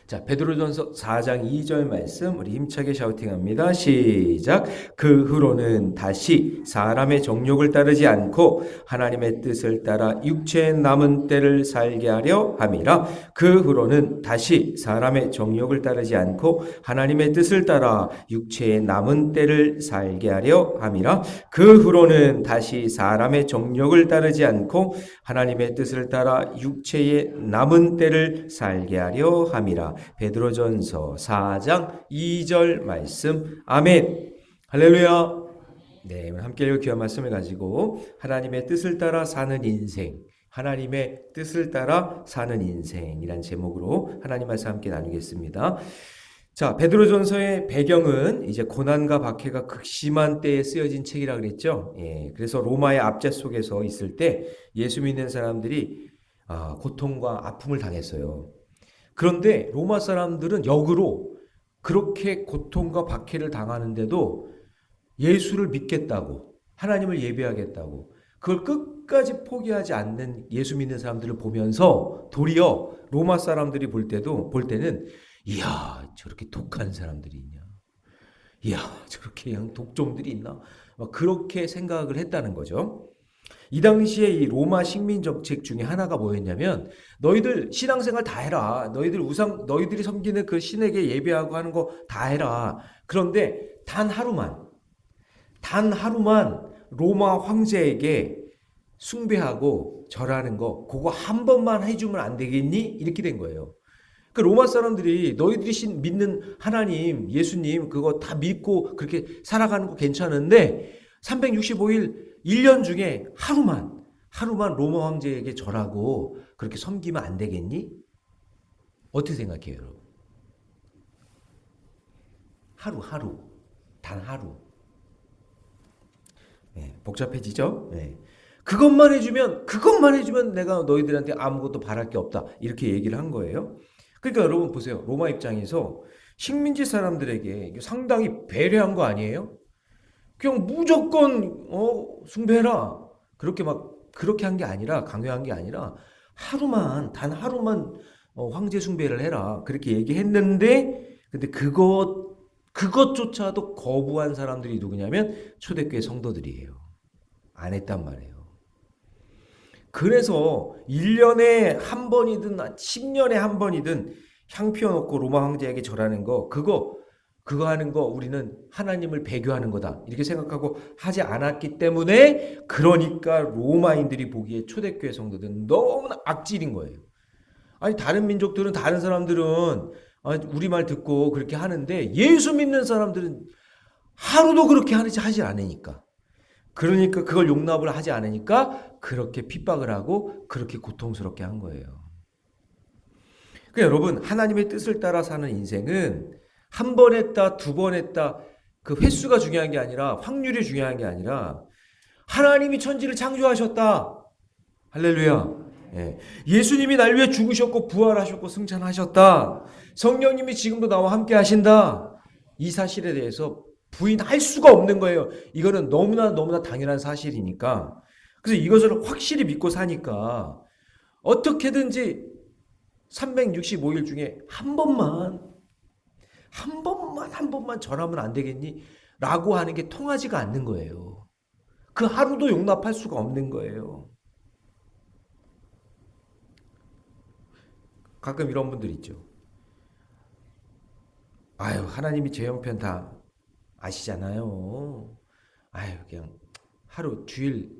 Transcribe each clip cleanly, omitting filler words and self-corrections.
자, 베드로전서 4장 2절 말씀 우리 힘차게 샤우팅합니다. 시작. 그 후로는 다시 사람의 정욕을 따르지 않고 하나님의 뜻을 따라 육체의 남은 때를 살게 하려 함이라. 그 후로는 다시 사람의 정욕을 따르지 않고 하나님의 뜻을 따라 육체의 남은 때를 살게 하려 함이라. 그 후로는 다시 사람의 정욕을 따르지 않고 하나님의 뜻을 따라 육체의 남은 때를 살게 하려 함이라. 베드로전서 4장 2절 말씀. 아멘. 할렐루야. 네, 오늘 함께 읽을 귀한 말씀을 가지고 하나님의 뜻을 따라 사는 인생, 하나님의 뜻을 따라 사는 인생이란 제목으로 하나님 말씀 함께 나누겠습니다. 자, 베드로전서의 배경은 이제 고난과 박해가 극심한 때에 쓰여진 책이라 그랬죠. 예, 그래서 로마의 압제 속에서 있을 때 예수 믿는 사람들이 고통과 아픔을 당했어요. 그런데 로마 사람들은 역으로 그렇게 고통과 박해를 당하는데도 예수를 믿겠다고, 하나님을 예배하겠다고, 그걸 끝까지 포기하지 않는 예수 믿는 사람들을 보면서 도리어 로마 사람들이 볼 때는 이야, 저렇게 독한 사람들이 있냐? 이야, 저렇게 그냥 독종들이 있나? 막 그렇게 생각을 했다는 거죠. 이 당시에 이 로마 식민 정책 중에 하나가 뭐였냐면, 너희들 신앙생활 다 해라. 너희들이 섬기는 그 신에게 예배하고 하는 거 다 해라. 그런데 단 하루만 로마 황제에게 숭배하고 절하는 거, 그거 한 번만 해주면 안 되겠니? 이렇게 된 거예요. 그 로마 사람들이 너희들이 믿는 하나님, 예수님 그거 다 믿고 그렇게 살아가는 거 괜찮은데 365일 1년 중에 하루만 로마 황제에게 절하고 그렇게 섬기면 안 되겠니? 어떻게 생각해요, 여러분? 단 하루. 네, 복잡해지죠? 네. 그것만 해주면 내가 너희들한테 아무것도 바랄 게 없다. 이렇게 얘기를 한 거예요. 그러니까 여러분 보세요. 로마 입장에서 식민지 사람들에게 상당히 배려한 거 아니에요? 그냥 무조건 숭배해라. 그렇게 한 게 아니라, 강요한 게 아니라 단 하루만 황제 숭배를 해라. 그렇게 얘기했는데, 근데 그것조차도 거부한 사람들이 누구냐면 초대교회 성도들이에요. 안 했단 말이에요. 그래서 1년에 한 번이든 10년에 한 번이든 향 피워놓고 로마 황제에게 절하는 거, 그거 하는 거 우리는 하나님을 배교하는 거다 이렇게 생각하고 하지 않았기 때문에, 그러니까 로마인들이 보기에 초대교회 성도들은 너무나 악질인 거예요. 아니 다른 민족들은, 다른 사람들은 우리 말 듣고 그렇게 하는데 예수 믿는 사람들은 하루도 그렇게 하지 않으니까, 그러니까 그걸 용납을 하지 않으니까 그렇게 핍박을 하고 그렇게 고통스럽게 한 거예요. 그러니까 여러분, 하나님의 뜻을 따라 사는 인생은 한 번 했다, 두 번 했다, 그 횟수가 중요한 게 아니라, 확률이 중요한 게 아니라, 하나님이 천지를 창조하셨다. 할렐루야. 예. 예수님이 날 위해 죽으셨고 부활하셨고 승천하셨다. 성령님이 지금도 나와 함께 하신다. 이 사실에 대해서 부인할 수가 없는 거예요. 이거는 너무나 당연한 사실이니까. 그래서 이것을 확실히 믿고 사니까 어떻게든지 365일 중에 한 번만 전하면 안 되겠니? 라고 하는 게 통하지가 않는 거예요. 그 하루도 용납할 수가 없는 거예요. 가끔 이런 분들 있죠. 아유, 하나님이 제 형편 다 아시잖아요. 아유, 그냥 하루 주일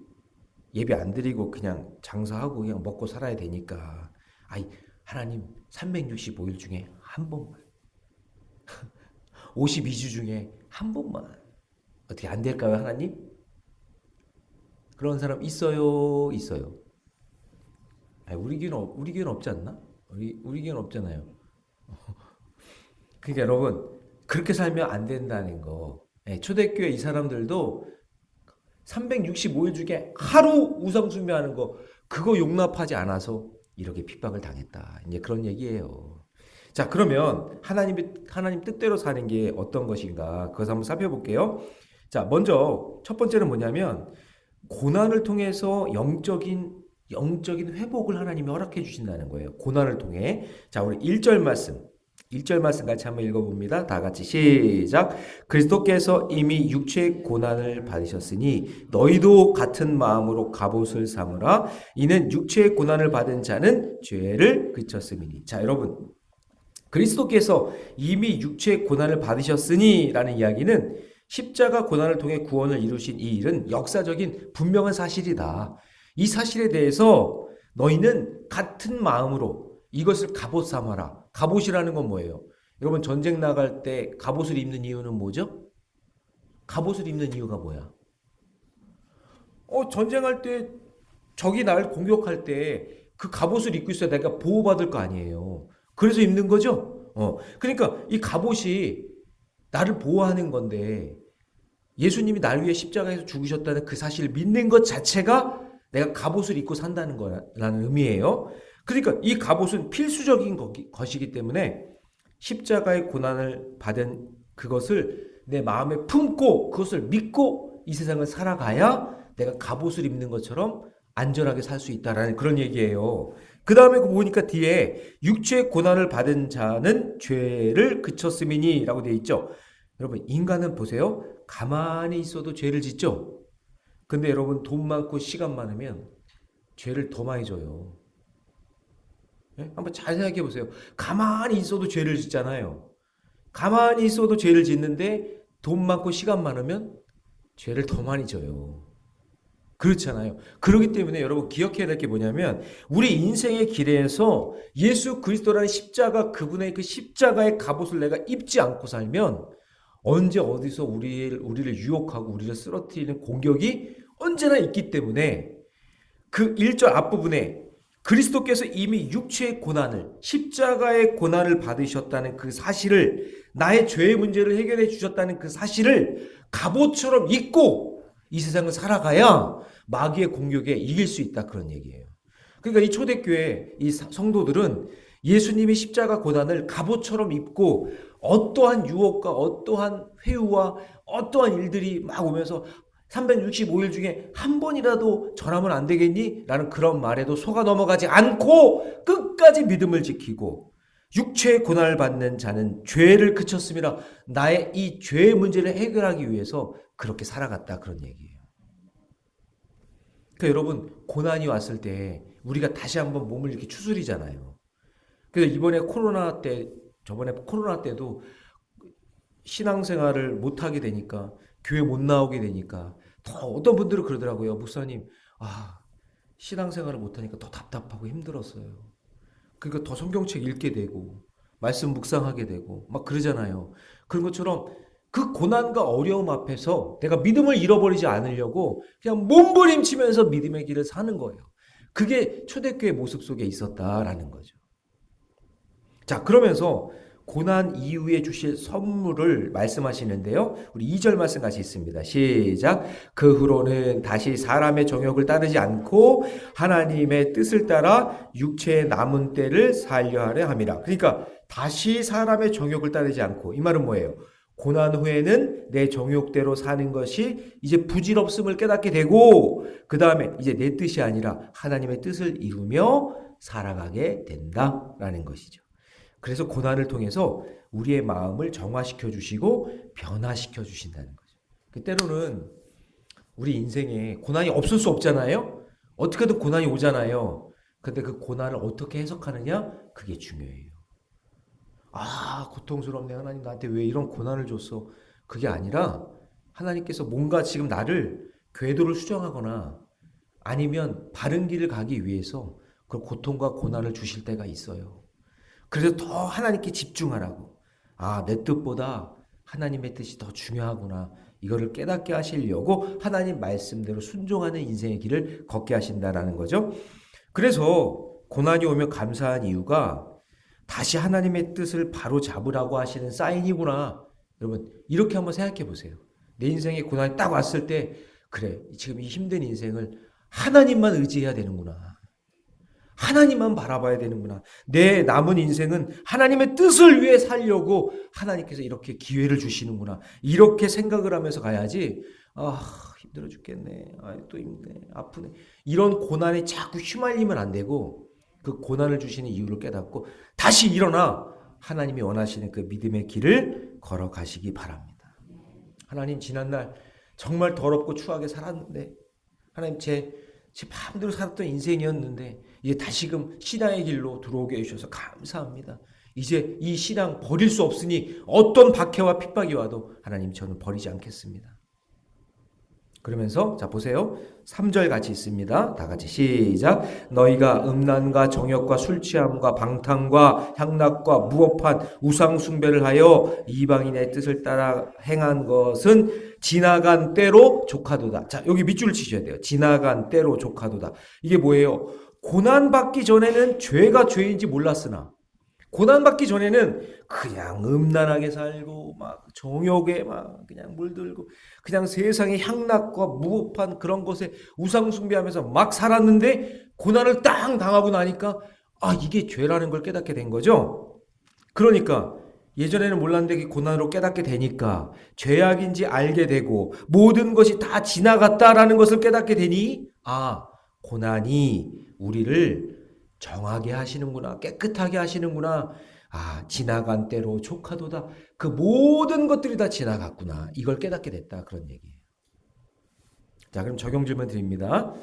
예배 안 드리고 그냥 장사하고 그냥 먹고 살아야 되니까. 아이, 하나님 365일 중에 한 번만. 52주 중에 한 번만. 어떻게 안 될까요, 하나님? 그런 사람 있어요. 아니, 우리 교회는 없지 않나? 우리 교회는 없잖아요. 그러니까 여러분, 그렇게 살면 안 된다는 거. 초대교회 이 사람들도 365일 중에 하루 우상 숭배하는 거, 그거 용납하지 않아서 이렇게 핍박을 당했다. 이제 그런 얘기예요. 자, 그러면 하나님 뜻대로 사는 게 어떤 것인가? 그것을 한번 살펴볼게요. 자, 먼저 첫 번째는 뭐냐면, 고난을 통해서 영적인 회복을 하나님이 허락해 주신다는 거예요. 고난을 통해. 자, 우리 1절 말씀. 1절 말씀 같이 한번 읽어봅니다. 다 같이 시작. 그리스도께서 이미 육체의 고난을 받으셨으니 너희도 같은 마음으로 갑옷을 삼으라. 이는 육체의 고난을 받은 자는 죄를 그쳤음이니. 자, 여러분, 그리스도께서 이미 육체의 고난을 받으셨으니 라는 이야기는 십자가 고난을 통해 구원을 이루신 이 일은 역사적인 분명한 사실이다. 이 사실에 대해서 너희는 같은 마음으로 이것을 갑옷 삼아라. 갑옷이라는 건 뭐예요? 여러분, 전쟁 나갈 때 갑옷을 입는 이유는 뭐죠? 갑옷을 입는 이유가 뭐야? 전쟁할 때 적이 날 공격할 때 그 갑옷을 입고 있어야 내가 보호받을 거 아니에요. 그래서 입는 거죠? 그러니까 이 갑옷이 나를 보호하는 건데 예수님이 날 위해 십자가에서 죽으셨다는 그 사실을 믿는 것 자체가 내가 갑옷을 입고 산다는 거라는 의미예요. 그러니까 이 갑옷은 필수적인 것이기 때문에 십자가의 고난을 받은 그것을 내 마음에 품고 그것을 믿고 이 세상을 살아가야 내가 갑옷을 입는 것처럼 안전하게 살 수 있다라는 그런 얘기예요. 그 다음에 보니까 뒤에 육체의 고난을 받은 자는 죄를 그쳤음이니 라고 되어 있죠. 여러분, 인간은 보세요. 가만히 있어도 죄를 짓죠. 근데 여러분, 돈 많고 시간 많으면 죄를 더 많이 져요. 네? 한번 잘 생각해 보세요. 가만히 있어도 죄를 짓잖아요. 가만히 있어도 죄를 짓는데 돈 많고 시간 많으면 죄를 더 많이 져요. 그렇잖아요. 그렇기 때문에 여러분 기억해야 될 게 뭐냐면 우리 인생의 길에서 예수 그리스도라는 십자가, 그분의 그 십자가의 갑옷을 내가 입지 않고 살면 언제 어디서 우리를 유혹하고 우리를 쓰러뜨리는 공격이 언제나 있기 때문에 그 1절 앞부분에 그리스도께서 이미 육체의 고난을, 십자가의 고난을 받으셨다는 그 사실을, 나의 죄의 문제를 해결해 주셨다는 그 사실을 갑옷처럼 입고 이 세상을 살아가야 마귀의 공격에 이길 수 있다, 그런 얘기예요. 그러니까 이 초대교회 이 성도들은 예수님이 십자가 고난을 갑옷처럼 입고 어떠한 유혹과 어떠한 회유와 어떠한 일들이 막 오면서 365일 중에 한 번이라도 전하면 안 되겠니? 라는 그런 말에도 속아 넘어가지 않고 끝까지 믿음을 지키고 육체의 고난을 받는 자는 죄를 그쳤습니다. 나의 이 죄의 문제를 해결하기 위해서 그렇게 살아갔다, 그런 얘기예요. 그러니까 여러분, 고난이 왔을 때 우리가 다시 한번 몸을 이렇게 추스리잖아요. 그래서 저번에 코로나 때도 신앙생활을 못하게 되니까, 교회 못 나오게 되니까 더 어떤 분들은 그러더라고요. 목사님, 신앙생활을 못하니까 더 답답하고 힘들었어요. 그러니까 더 성경책 읽게 되고 말씀 묵상하게 되고 막 그러잖아요. 그런 것처럼 그 고난과 어려움 앞에서 내가 믿음을 잃어버리지 않으려고 그냥 몸부림치면서 믿음의 길을 사는 거예요. 그게 초대교회 모습 속에 있었다라는 거죠. 자, 그러면서 고난 이후에 주실 선물을 말씀하시는데요. 우리 2절 말씀 같이 있습니다. 시작. 그 후로는 다시 사람의 정욕을 따르지 않고 하나님의 뜻을 따라 육체의 남은 때를 살려하려 함이라. 그러니까 다시 사람의 정욕을 따르지 않고, 이 말은 뭐예요? 고난 후에는 내 정욕대로 사는 것이 이제 부질없음을 깨닫게 되고, 그 다음에 이제 내 뜻이 아니라 하나님의 뜻을 이루며 살아가게 된다라는 것이죠. 그래서 고난을 통해서 우리의 마음을 정화시켜 주시고 변화시켜 주신다는 거죠. 때로는 우리 인생에 고난이 없을 수 없잖아요. 어떻게든 고난이 오잖아요. 근데 그 고난을 어떻게 해석하느냐? 그게 중요해요. 고통스럽네. 하나님 나한테 왜 이런 고난을 줬어? 그게 아니라 하나님께서 뭔가 지금 나를 궤도를 수정하거나 아니면 바른 길을 가기 위해서 그 고통과 고난을 주실 때가 있어요. 그래서 더 하나님께 집중하라고. 내 뜻보다 하나님의 뜻이 더 중요하구나. 이거를 깨닫게 하시려고 하나님 말씀대로 순종하는 인생의 길을 걷게 하신다라는 거죠. 그래서 고난이 오면 감사한 이유가 다시 하나님의 뜻을 바로 잡으라고 하시는 사인이구나. 여러분, 이렇게 한번 생각해 보세요. 내 인생에 고난이 딱 왔을 때, 그래, 지금 이 힘든 인생을 하나님만 의지해야 되는구나. 하나님만 바라봐야 되는구나. 내 남은 인생은 하나님의 뜻을 위해 살려고 하나님께서 이렇게 기회를 주시는구나. 이렇게 생각을 하면서 가야지. 힘들어 죽겠네. 또 힘드네. 아프네. 이런 고난에 자꾸 휘말리면 안 되고 그 고난을 주시는 이유를 깨닫고 다시 일어나 하나님이 원하시는 그 믿음의 길을 걸어가시기 바랍니다. 하나님, 지난날 정말 더럽고 추하게 살았는데, 하나님 제 마음대로 살았던 인생이었는데 이제 다시금 신앙의 길로 들어오게 해주셔서 감사합니다. 이제 이 신앙 버릴 수 없으니 어떤 박해와 핍박이 와도 하나님, 저는 버리지 않겠습니다. 그러면서 자 보세요. 3절 같이 있습니다. 다 같이 시작. 너희가 음란과 정욕과 술 취함과 방탕과 향락과 무법한 우상 숭배를 하여 이방인의 뜻을 따라 행한 것은 지나간 때로 족하도다. 자, 여기 밑줄을 치셔야 돼요. 지나간 때로 족하도다. 이게 뭐예요? 고난받기 전에는 죄가 죄인지 몰랐으나, 고난받기 전에는 그냥 음란하게 살고 막 정욕에 막 그냥 물들고 그냥 세상의 향락과 무법한 그런 것에 우상 숭배하면서 막 살았는데, 고난을 딱 당하고 나니까 이게 죄라는 걸 깨닫게 된 거죠. 그러니까 예전에는 몰랐는데 고난으로 깨닫게 되니까 죄악인지 알게 되고 모든 것이 다 지나갔다라는 것을 깨닫게 되니, 고난이 우리를 정하게 하시는구나, 깨끗하게 하시는구나, 지나간 때로 족하도다, 그 모든 것들이 다 지나갔구나, 이걸 깨닫게 됐다, 그런 얘기예요. 자, 그럼 적용 질문 드립니다.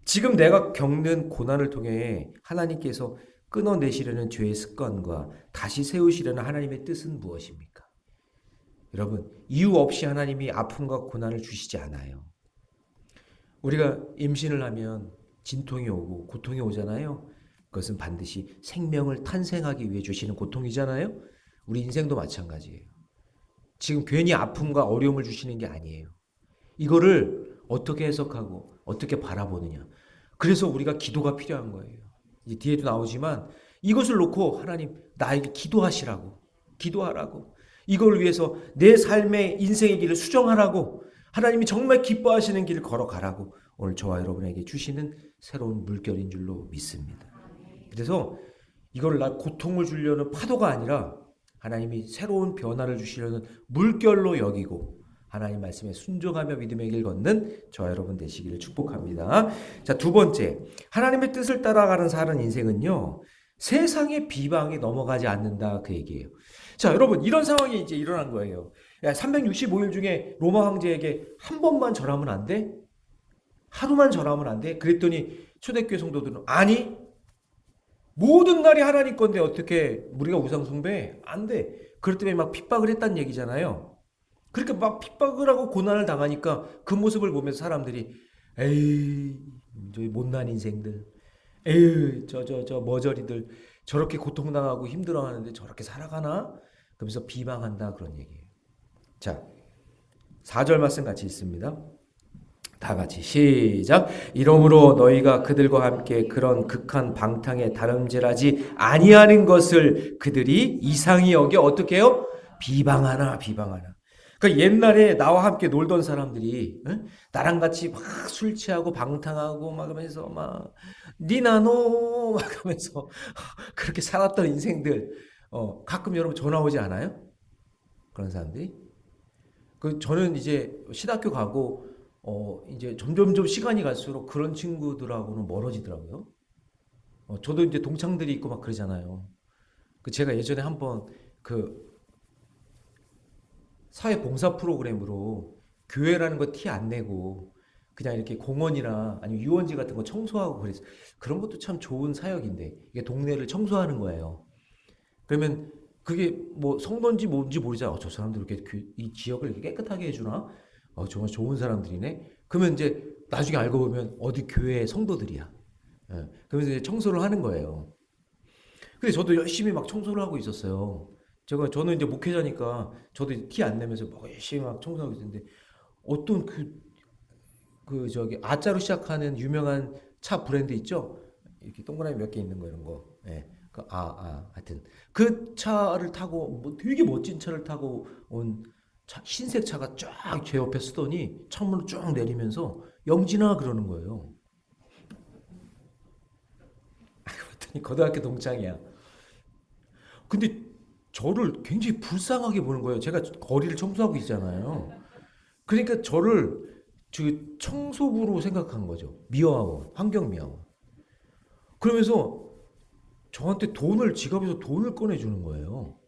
지금 내가 겪는 고난을 통해 하나님께서 끊어내시려는 죄의 습관과 다시 세우시려는 하나님의 뜻은 무엇입니까? 여러분, 이유 없이 하나님이 아픔과 고난을 주시지 않아요. 우리가 임신을 하면 진통이 오고 고통이 오잖아요. 그것은 반드시 생명을 탄생하기 위해 주시는 고통이잖아요. 우리 인생도 마찬가지예요. 지금 괜히 아픔과 어려움을 주시는 게 아니에요. 이거를 어떻게 해석하고 어떻게 바라보느냐. 그래서 우리가 기도가 필요한 거예요. 이제 뒤에도 나오지만 이것을 놓고 하나님, 나에게 기도하시라고, 기도하라고, 이걸 위해서 내 삶의 인생의 길을 수정하라고, 하나님이 정말 기뻐하시는 길을 걸어가라고 오늘 저와 여러분에게 주시는 새로운 물결인 줄로 믿습니다. 그래서 이걸 나 고통을 주려는 파도가 아니라 하나님이 새로운 변화를 주시려는 물결로 여기고 하나님 말씀에 순종하며 믿음의 길 걷는 저와 여러분 되시기를 축복합니다. 자, 두 번째, 하나님의 뜻을 따라가는 사는 인생은요, 세상의 비방에 넘어가지 않는다, 그 얘기예요. 자, 여러분, 이런 상황이 이제 일어난 거예요. 365일 중에 로마 황제에게 한 번만 절하면 안 돼? 하루만 절하면 안 돼? 그랬더니 초대교회 성도들은 아니, 모든 날이 하나님 건데 어떻게 우리가 우상 숭배? 안 돼. 그럴 때문에 막 핍박을 했다는 얘기잖아요. 그렇게 막 핍박을 하고 고난을 당하니까 그 모습을 보면서 사람들이 에이, 저희 못난 인생들, 에이, 저 머저리들 저렇게 고통당하고 힘들어하는데 저렇게 살아가나? 그러면서 비방한다, 그런 얘기예요. 자, 4절 말씀 같이 있습니다. 다 같이 시작. 이러므로 너희가 그들과 함께 그런 극한 방탕에 다름질하지 아니하는 것을 그들이 이상히 여겨 어떻게 해요? 비방하나. 그러니까 옛날에 나와 함께 놀던 사람들이 나랑 같이 막 술 취하고 방탕하고 막 하면서 막 니나노 막 하면서 그렇게 살았던 인생들, 가끔 여러분 전화 오지 않아요? 그런 사람들이? 저는 이제 신학교 가고 이제 점점 시간이 갈수록 그런 친구들하고는 멀어지더라고요. 저도 이제 동창들이 있고 막 그러잖아요. 제가 예전에 한번 사회 봉사 프로그램으로 교회라는 거 티 안 내고 그냥 이렇게 공원이나 아니면 유원지 같은 거 청소하고 그랬어요. 그런 것도 참 좋은 사역인데, 이게 동네를 청소하는 거예요. 그러면 그게 뭐 성도인지 뭔지 모르잖아. 저 사람들 이렇게 이 지역을 이렇게 깨끗하게 해주나? 정말 좋은 사람들이네. 그러면 이제 나중에 알고 보면 어디 교회 성도들이야. 그러면서 이제 청소를 하는 거예요. 근데 저도 열심히 막 청소를 하고 있었어요. 저는 이제 목회자니까 저도 티 안 내면서 막 열심히 막 청소하고 있었는데, 어떤 저기 아자로 시작하는 유명한 차 브랜드 있죠? 이렇게 동그라미 몇 개 있는 거, 이런 거. 예. 하여튼 그 차를 타고 뭐 되게 멋진 차를 타고 온 흰색 차가 쫙 제 옆에 쓰더니 창문을 쭉 내리면서 영진아 그러는 거예요. 그랬더니 고등학교 동창이야. 근데 저를 굉장히 불쌍하게 보는 거예요. 제가 거리를 청소하고 있잖아요. 그러니까 저를 청소부로 생각한 거죠. 미화원, 환경 미화원. 그러면서 저한테 지갑에서 돈을 꺼내주는 거예요.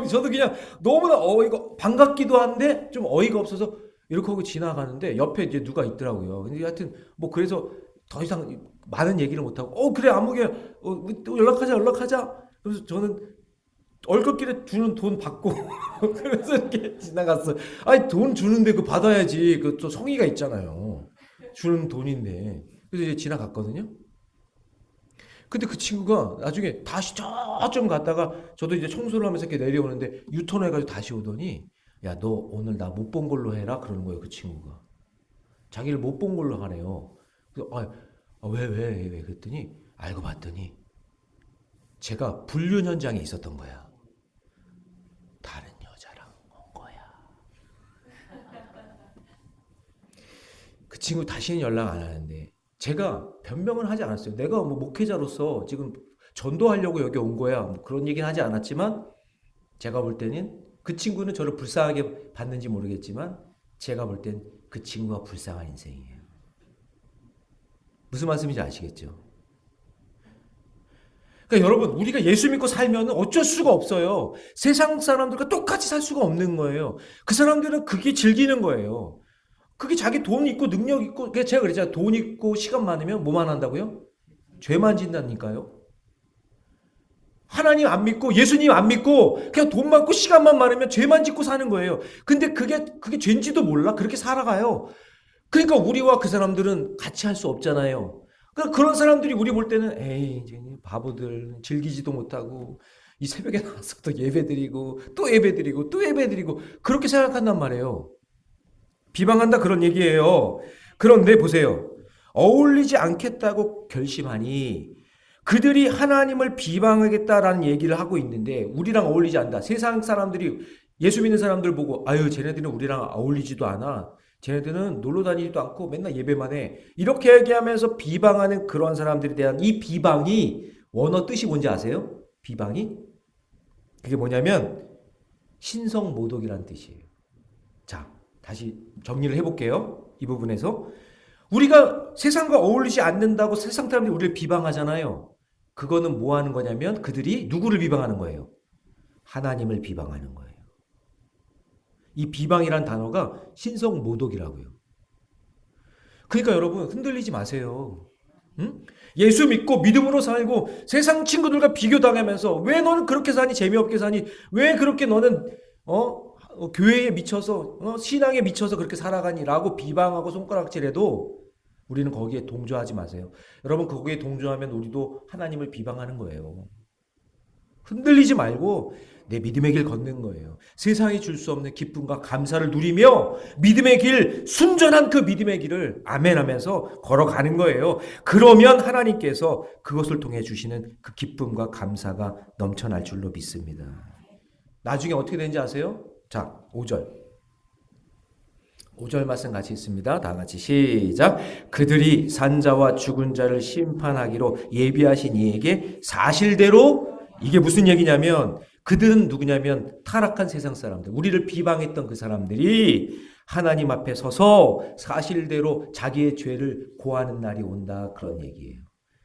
저도 그냥 너무나 어이가 반갑기도 한데 좀 어이가 없어서 이렇게 하고 지나가는데 옆에 이제 누가 있더라고요. 근데 하여튼 뭐 그래서 더 이상 많은 얘기를 못 하고 그래 아무개 또 연락하자. 그래서 저는 얼굴길에 주는 돈 받고 그래서 이렇게 지나갔어. 아니 돈 주는데 그 받아야지. 그 또 성의가 있잖아요. 주는 돈인데. 그래서 이제 지나갔거든요. 근데 그 친구가 나중에 다시 저좀 갔다가 저도 이제 청소를 하면서 이렇게 내려오는데 유턴해가지고 다시 오더니 야, 너 오늘 나 못 본 걸로 해라 그러는 거예요. 그 친구가. 자기를 못 본 걸로 하네요. 그래서 왜 그랬더니 알고 봤더니 제가 불륜 현장에 있었던 거야. 다른 여자랑 온 거야. 그 친구 다시는 연락 안 하는데 제가 변명을 하지 않았어요. 내가 뭐 목회자로서 지금 전도하려고 여기 온 거야. 뭐 그런 얘기는 하지 않았지만 제가 볼 때는 그 친구는 저를 불쌍하게 봤는지 모르겠지만 제가 볼 땐 그 친구가 불쌍한 인생이에요. 무슨 말씀인지 아시겠죠? 그러니까 여러분 우리가 예수 믿고 살면 어쩔 수가 없어요. 세상 사람들과 똑같이 살 수가 없는 거예요. 그 사람들은 그게 즐기는 거예요. 그게 자기 돈 있고 능력 있고 제가 그랬잖아요. 돈 있고 시간 많으면 뭐만 한다고요? 죄만 진다니까요. 하나님 안 믿고 예수님 안 믿고 그냥 돈 많고 시간만 많으면 죄만 짓고 사는 거예요. 근데 그게 죄인지도 몰라. 그렇게 살아가요. 그러니까 우리와 그 사람들은 같이 할 수 없잖아요. 그러니까 그런 사람들이 우리 볼 때는 에이 이제 바보들 즐기지도 못하고 이 새벽에 나와서 또 예배드리고 또 예배드리고 또 예배드리고 그렇게 생각한단 말이에요. 비방한다 그런 얘기예요. 그런데 보세요. 어울리지 않겠다고 결심하니 그들이 하나님을 비방하겠다라는 얘기를 하고 있는데 우리랑 어울리지 않는다. 세상 사람들이 예수 믿는 사람들 보고 아유 쟤네들은 우리랑 어울리지도 않아. 쟤네들은 놀러 다니지도 않고 맨날 예배만 해. 이렇게 얘기하면서 비방하는 그런 사람들에 대한 이 비방이 원어 뜻이 뭔지 아세요? 비방이? 그게 뭐냐면 신성모독이라는 뜻이에요. 자, 다시 정리를 해볼게요. 이 부분에서. 우리가 세상과 어울리지 않는다고 세상 사람들이 우리를 비방하잖아요. 그거는 뭐 하는 거냐면 그들이 누구를 비방하는 거예요? 하나님을 비방하는 거예요. 이 비방이란 단어가 신성모독이라고요. 그러니까 여러분 흔들리지 마세요. 응? 예수 믿고 믿음으로 살고 세상 친구들과 비교당하면서 왜 너는 그렇게 사니 재미없게 사니 왜 그렇게 너는 교회에 미쳐서 신앙에 미쳐서 그렇게 살아가니라고 비방하고 손가락질해도 우리는 거기에 동조하지 마세요. 여러분 거기에 동조하면 우리도 하나님을 비방하는 거예요. 흔들리지 말고 내 믿음의 길 걷는 거예요. 세상이 줄 수 없는 기쁨과 감사를 누리며 믿음의 길, 순전한 그 믿음의 길을 아멘 하면서 걸어가는 거예요. 그러면 하나님께서 그것을 통해 주시는 그 기쁨과 감사가 넘쳐날 줄로 믿습니다. 나중에 어떻게 되는지 아세요? 자, 5절. 5절 말씀 같이 있습니다. 다 같이 시작. 그들이 산자와 죽은 자를 심판하기로 예비하신 이에게 사실대로 이게 무슨 얘기냐면 그들은 누구냐면 타락한 세상 사람들, 우리를 비방했던 그 사람들이 하나님 앞에 서서 사실대로 자기의 죄를 고하는 날이 온다 그런 얘기예요.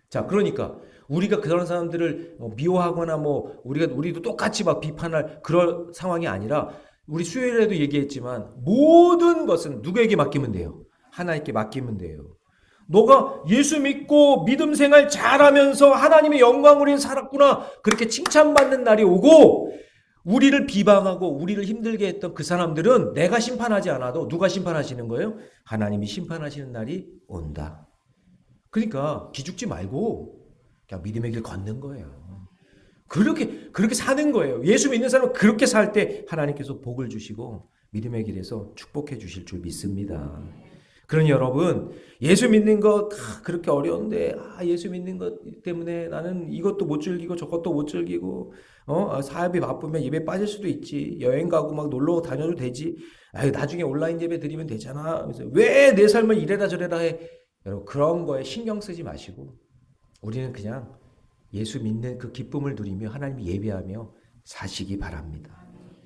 자, 그러니까 우리가 그런 사람들을 미워하거나 우리도 똑같이 막 비판할 그런 상황이 아니라 우리 수요일에도 얘기했지만 모든 것은 누구에게 맡기면 돼요? 하나님께 맡기면 돼요. 너가 예수 믿고 믿음 생활 잘하면서 하나님의 영광으로 살았구나 그렇게 칭찬받는 날이 오고 우리를 비방하고 우리를 힘들게 했던 그 사람들은 내가 심판하지 않아도 누가 심판하시는 거예요? 하나님이 심판하시는 날이 온다. 그러니까 기죽지 말고 그냥 믿음의 길 걷는 거예요. 그렇게 사는 거예요. 예수 믿는 사람은 그렇게 살 때 하나님께서 복을 주시고 믿음의 길에서 축복해 주실 줄 믿습니다. 그러니 여러분 예수 믿는 것 그렇게 어려운데 예수 믿는 것 때문에 나는 이것도 못 즐기고 저것도 못 즐기고 사업이 바쁘면 예배 빠질 수도 있지. 여행 가고 막 놀러 다녀도 되지. 나중에 온라인 예배 드리면 되잖아. 왜 내 삶을 이래라 저래라 해. 여러분 그런 거에 신경 쓰지 마시고 우리는 그냥 예수 믿는 그 기쁨을 누리며 하나님 예배하며 사시기 바랍니다.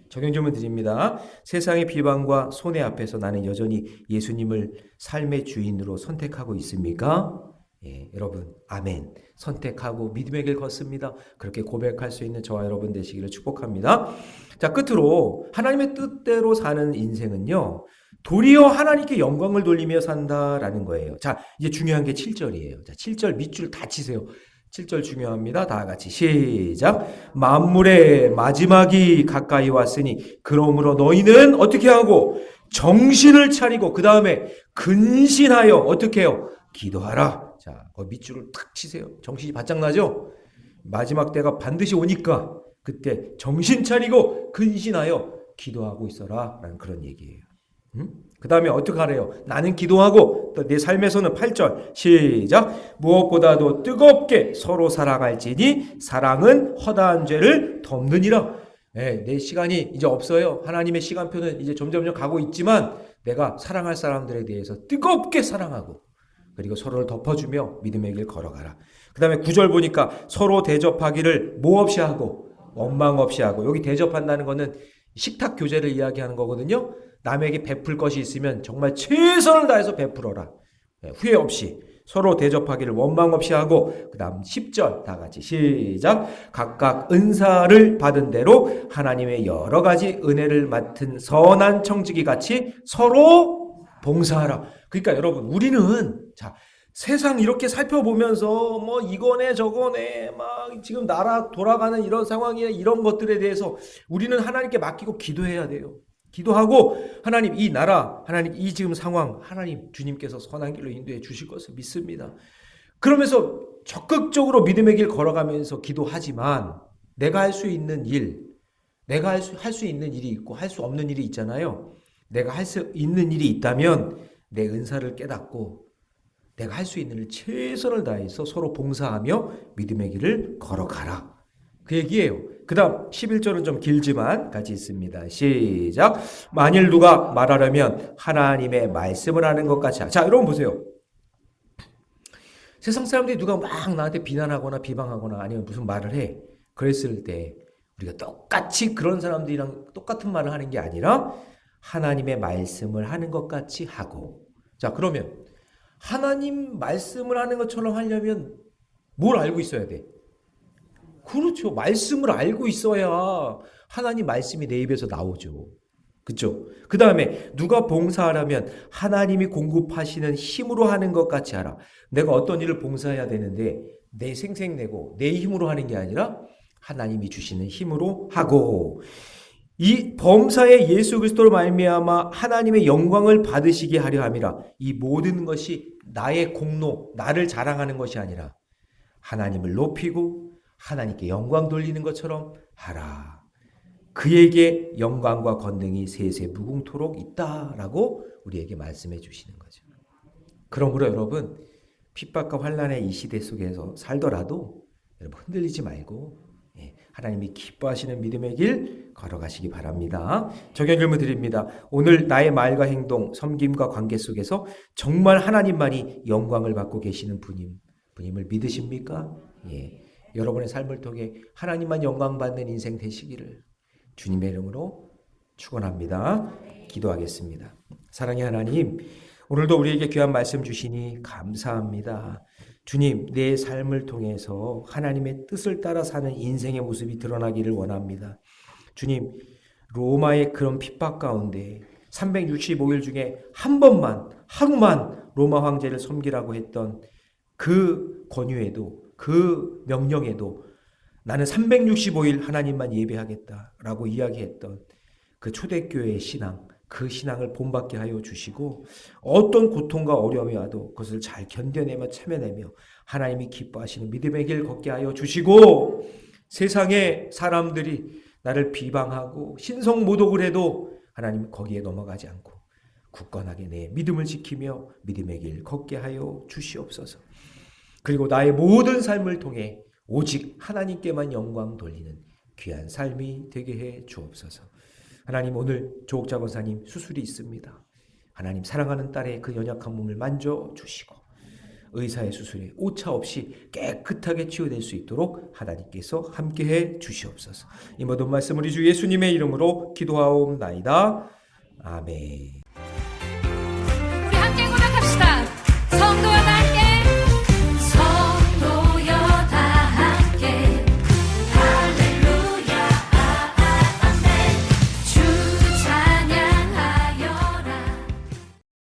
적용 질문 드립니다. 세상의 비방과 손해 앞에서 나는 여전히 예수님을 삶의 주인으로 선택하고 있습니까? 예, 여러분 아멘. 선택하고 믿음의 길 걷습니다. 그렇게 고백할 수 있는 저와 여러분 되시기를 축복합니다. 자, 끝으로 하나님의 뜻대로 사는 인생은요, 도리어 하나님께 영광을 돌리며 산다라는 거예요. 자, 이제 중요한 게 7절이에요. 자, 7절 밑줄 다 치세요. 7절 중요합니다. 다 같이 시작. 만물의 마지막이 가까이 왔으니 그러므로 너희는 어떻게 하고 정신을 차리고 그 다음에 근신하여 어떻게 해요? 기도하라. 자, 그 밑줄을 탁 치세요. 정신이 바짝 나죠? 마지막 때가 반드시 오니까 그때 정신 차리고 근신하여 기도하고 있어라 라는 그런 얘기예요. 그 다음에 어떻게 하래요? 나는 기도하고 또 내 삶에서는 8절 시작. 무엇보다도 뜨겁게 서로 사랑할지니 사랑은 허다한 죄를 덮느니라. 네, 내 시간이 이제 없어요. 하나님의 시간표는 이제 점점 가고 있지만 내가 사랑할 사람들에 대해서 뜨겁게 사랑하고 그리고 서로를 덮어주며 믿음의 길 걸어가라. 그 다음에 9절 보니까 서로 대접하기를 뭐 없이 하고 원망 없이 하고, 여기 대접한다는 것은 식탁 교제를 이야기하는 거거든요. 남에게 베풀 것이 있으면 정말 최선을 다해서 베풀어라. 후회 없이 서로 대접하기를 원망 없이 하고, 그 다음 10절 다 같이 시작. 각각 은사를 받은 대로 하나님의 여러 가지 은혜를 맡은 선한 청지기 같이 서로 봉사하라. 그러니까 여러분, 우리는 자, 세상 이렇게 살펴보면서 뭐 이거네 저거네 막 지금 나라 돌아가는 이런 상황이나 이런 것들에 대해서 우리는 하나님께 맡기고 기도해야 돼요. 기도하고 하나님 이 나라, 하나님 이 지금 상황, 하나님 주님께서 선한 길로 인도해 주실 것을 믿습니다. 그러면서 적극적으로 믿음의 길 걸어가면서 기도하지만 내가 할 수 있는 일, 내가 할 수 있는 일이 있고 할 수 없는 일이 있잖아요. 내가 할 수 있는 일이 있다면 내 은사를 깨닫고 내가 할 수 있는 일 최선을 다해서 서로 봉사하며 믿음의 길을 걸어가라. 그 얘기예요. 그 다음 11절은 좀 길지만 같이 있습니다. 시작. 만일 누가 말하려면 하나님의 말씀을 하는 것 같이. 자, 여러분 보세요. 세상 사람들이 누가 막 나한테 비난하거나 비방하거나 아니면 무슨 말을 해. 그랬을 때 우리가 똑같이 그런 사람들이랑 똑같은 말을 하는 게 아니라 하나님의 말씀을 하는 것 같이 하고. 자, 그러면 하나님 말씀을 하는 것처럼 하려면 뭘 알고 있어야 돼? 그렇죠. 말씀을 알고 있어야 하나님 말씀이 내 입에서 나오죠. 그렇죠? 그 다음에 누가 봉사하려면 하나님이 공급하시는 힘으로 하는 것 같이 하라. 내가 어떤 일을 봉사해야 되는데 내 생색내고 내 힘으로 하는 게 아니라 하나님이 주시는 힘으로 하고, 이 범사에 예수 그리스도로 말미암아 하나님의 영광을 받으시게 하려 함이라. 이 모든 것이 나의 공로, 나를 자랑하는 것이 아니라 하나님을 높이고 하나님께 영광 돌리는 것처럼 하라. 그에게 영광과 권능이 세세 무궁토록 있다라고 우리에게 말씀해 주시는 거죠. 그러므로 여러분, 핍박과 환난의 이 시대 속에서 살더라도 여러분 흔들리지 말고 하나님이 기뻐하시는 믿음의 길 걸어가시기 바랍니다. 적용 질문 드립니다. 오늘 나의 말과 행동, 섬김과 관계 속에서 정말 하나님만이 영광을 받고 계시는 분임을 믿으십니까? 예. 여러분의 삶을 통해 하나님만 영광 받는 인생 되시기를 주님의 이름으로 축원합니다. 기도하겠습니다. 사랑의 하나님, 오늘도 우리에게 귀한 말씀 주시니 감사합니다. 주님, 내 삶을 통해서 하나님의 뜻을 따라 사는 인생의 모습이 드러나기를 원합니다. 주님, 로마의 그런 핍박 가운데 365일 중에 한 번만, 하루만 로마 황제를 섬기라고 했던 그 권유에도, 그 명령에도 나는 365일 하나님만 예배하겠다라고 이야기했던 그 초대교회의 신앙, 그 신앙을 본받게 하여 주시고 어떤 고통과 어려움이 와도 그것을 잘 견뎌내며 참여내며 하나님이 기뻐하시는 믿음의 길 걷게 하여 주시고, 세상의 사람들이 나를 비방하고 신성모독을 해도 하나님 거기에 넘어가지 않고 굳건하게 내 믿음을 지키며 믿음의 길 걷게 하여 주시옵소서. 그리고 나의 모든 삶을 통해 오직 하나님께만 영광 돌리는 귀한 삶이 되게 해 주옵소서. 하나님, 오늘 조옥자 권사님 수술이 있습니다. 하나님, 사랑하는 딸의 그 연약한 몸을 만져주시고 의사의 수술에 오차 없이 깨끗하게 치유될 수 있도록 하나님께서 함께해 주시옵소서. 이 모든 말씀 우리 주 예수님의 이름으로 기도하옵나이다. 아멘.